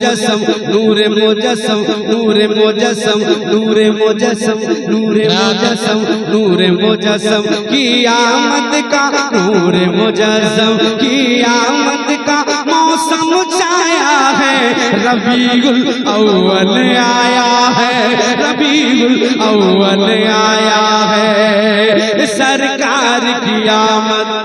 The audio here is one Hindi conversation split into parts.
मुजस्सम नूरे मुजस्सम नूरे मुजस्सम नूरे मुजस्सम नूरे मुजस्सम नूरे मुजस्सम की आमद का नूरे मुजस्सम की आमद का मौसम छाया है। रबीउल अव्वल आया है, रबीउल अव्वल आया है। सरकार की आमद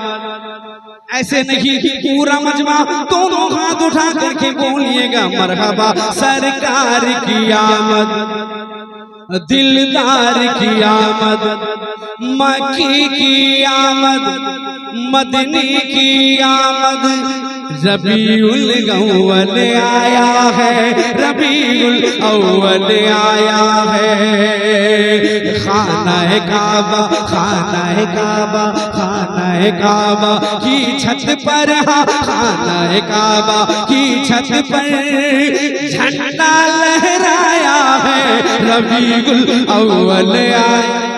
ऐसे नहीं, पूरा मजमा दोनों हाथ उठा करके बोलिएगा मरहबा। सरकार की आमद, दिलदार की आमद, मक्की की आमद, मदनी की आमद। रबीउल अव्वल आया है, रबीउल अव्वल आया है। खाना-ए काबा, खाना-ए काबा, खाना-ए काबा की छत पर, खाना-ए काबा की छत पर झंडा लहराया है। रबीउल अव्वल आया।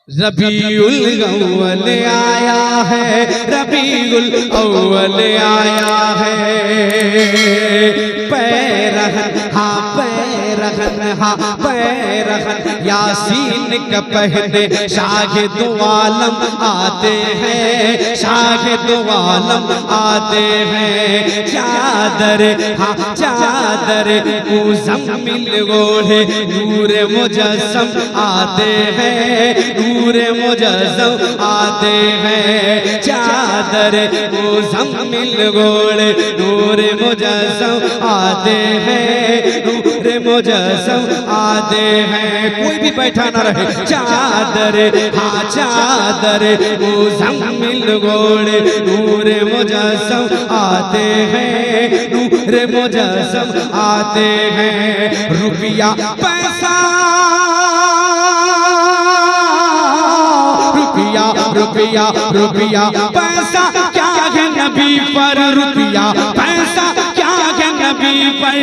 रबीउल अव्वल आया है, रबीउल अव्वल आया है। पैरहन हाँ पैरहन हाँ पैरहन यासीन का पहने शाहिद आलम आते हैं, शाहिद आलम आते हैं। चादर हाँ चादर मुज़म्मिल ओढ़े नूर मुजस्सम आते हैं, नूर मुजस्सम आते हैं। चादर मुज़म्मिल ओढ़े नूर मुजस्सम आते हैं, नूर मुजस्सम आते हैं। कोई भी बैठा ना रहे। चादर हाँ चादर मुज़म्मिल ओढ़े नूर मुजस्सम आते हैं, नूर मुजस्सम आते हैं। रुपया पैसा रुपया रुपया रुपया पैसा क्या है नबी पर, रुपया पैसा क्या है नबी पर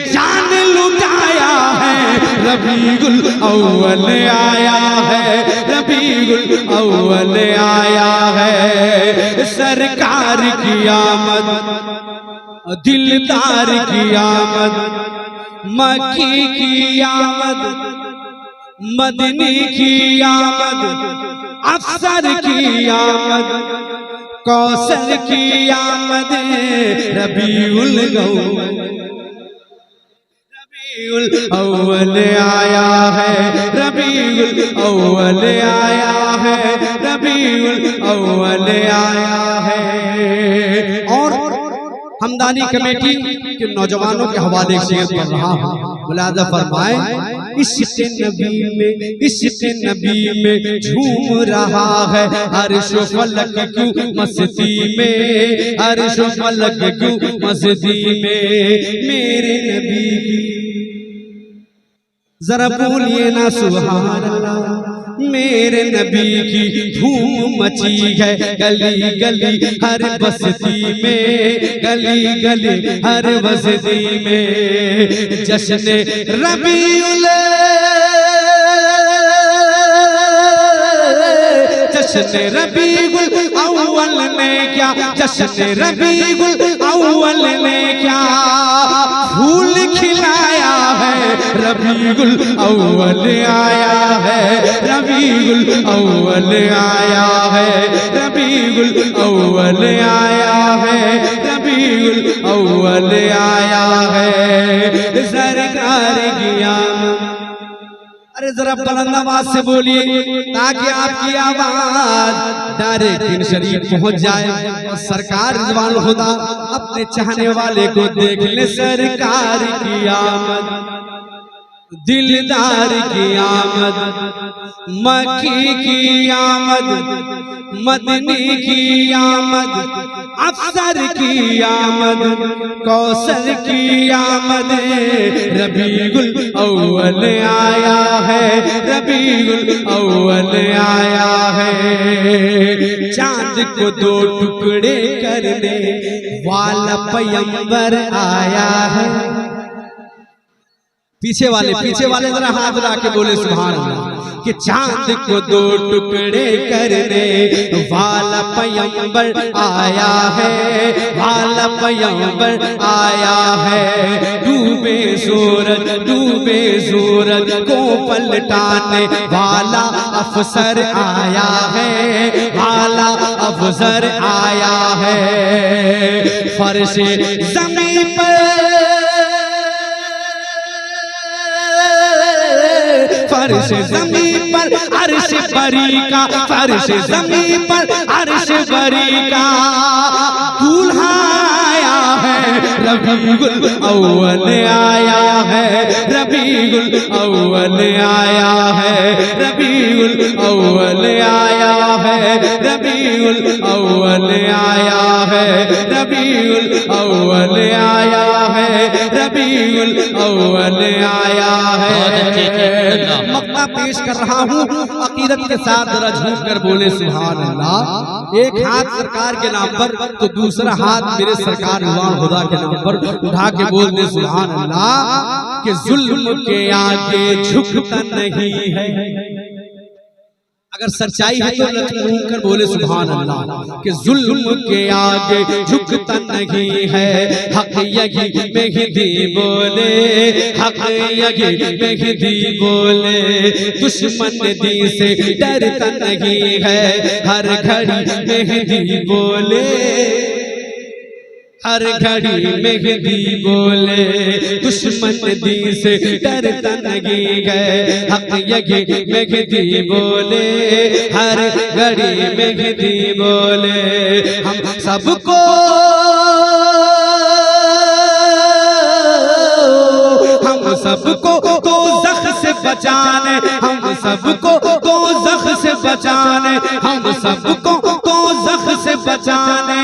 जान लुटाया है। रबीउल अव्वल आया है, रबीउल अव्वल आया है। सरकार की आमद, दिलदार की आमद, मक्की की आमद, मदनी की आमद, अफसर की आमद, कौसर की आमद। रबीउल अव्वल आया है, रबीउल अव्वल आया है, रबीउल अव्वल आया है। और हमदानी कमेटी के नौजवानों के हवाले से पढ़ रहा हूँ। मुलाजा फरमाए इश्क़ नबी में, इश्क़ नबी में झूम रहा है अर्श व फलक क्यों मस्ती में, अर्श व फलक क्यों मस्ती में। मेरे नबी की जरा बोलिए ना सुभान अल्लाह। मेरे नबी की धूम मची है गली गली हर बस्ती में, गली गली हर बस्ती में। जश्न रबीउल जश्न रबीउल अव्वल ने क्या, जश्न रबीउल अव्वल ने क्या फूल खिलाया है। रबीउल अव्वल आया है, रबीउल अव्वल आया है, रबीउल अव्वल आया है, रबीउल अव्वल आया है। सरकार की आमद। अरे जरा बुलंद आवाज से बोलिए ताकि आपकी आवाज डायरेक्ट शरीफ पहुंच जाए और सरकार रिज़वान खुदा अपने चाहने वाले को देख ले। सरकार की आमद, दिलदार की आमद, मक्की की आमद, मदनी की आमद, अफसर की आमद, कौसर की आमद। रबीउल अव्वल आया है, रबीउल अव्वल आया है। चांद को दो टुकड़े करने वाला पैगंबर आया है। पीछे वाले जरा हाथ उठा के बोले सुभान अल्लाह कि चांद को दो टुकड़े करने वाला पैगंबर आया है, वाला पैगंबर आया है। डूबे सूरज को पलटाने वाला अफसर आया है, वाला अफसर आया है। फर्शे ज़मीन पर फर्श ज़मीन पर अर्श बरी का, फर्श ज़मीन पर अर्श बरी का दूल्हा आया है। रबीउल अव्वल आया है, रबीउल अव्वल आया है, रबीउल अव्वल आया है, रबीउल अव्वल आया है, रबीउल अव्वल आया है, रबीउल अव्वल आया है। मक्ता पेश कर रहा हूँ अकीदत के साथ, जरा झूम कर बोले सुभान अल्लाह। एक हाथ सरकार के नाम पर तो दूसरा हाथ मेरे सरकार इमाम खुदा के नाम पर उठा के बोल दे सुभान अल्लाह कि जुल्म के आगे झुकता नहीं है। अगर सच्चाई है तो घूम कर बोले सुभान अल्लाह कि जुल्म के आगे झुकता नहीं है। हक यही मेहदी बोले, हक यही मेहदी बोले, दुश्मन दी से डरता नहीं है। हर घड़ी मेहदी बोले, हर घड़ी मेहदी बोले, दुश्मन दी से डरता नहीं है। हक यही मेहदी बोले, हर घड़ी मेहदी बोले। हम सबको तो ज़ख से बचाने, हम सबको तो ज़ख से बचाने, हम सबको तो ज़ख से बचाने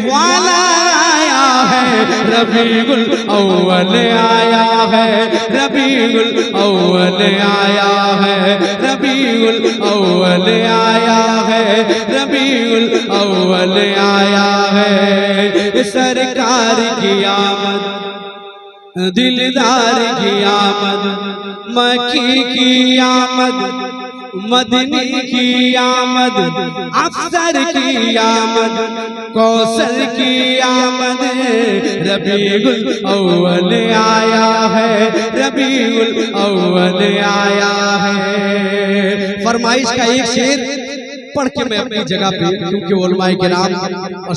वाला आया है। रबीउल अव्वल आया है, रबीउल अव्वल आया है, रबीउल अव्वल आया है, रबीउल अव्वल आया है। सरकार की आमद, दिलदार की आमद, मक्की की आमद, मदनी की आमद, अफसर की आमद, कौसर की आमद। रबीउल अव्वल आया है, रबीउल अव्वल आया है। फरमाइश का एक शेर पढ़ के मैं अपनी जगह पे, क्योंकि उलमाए किराम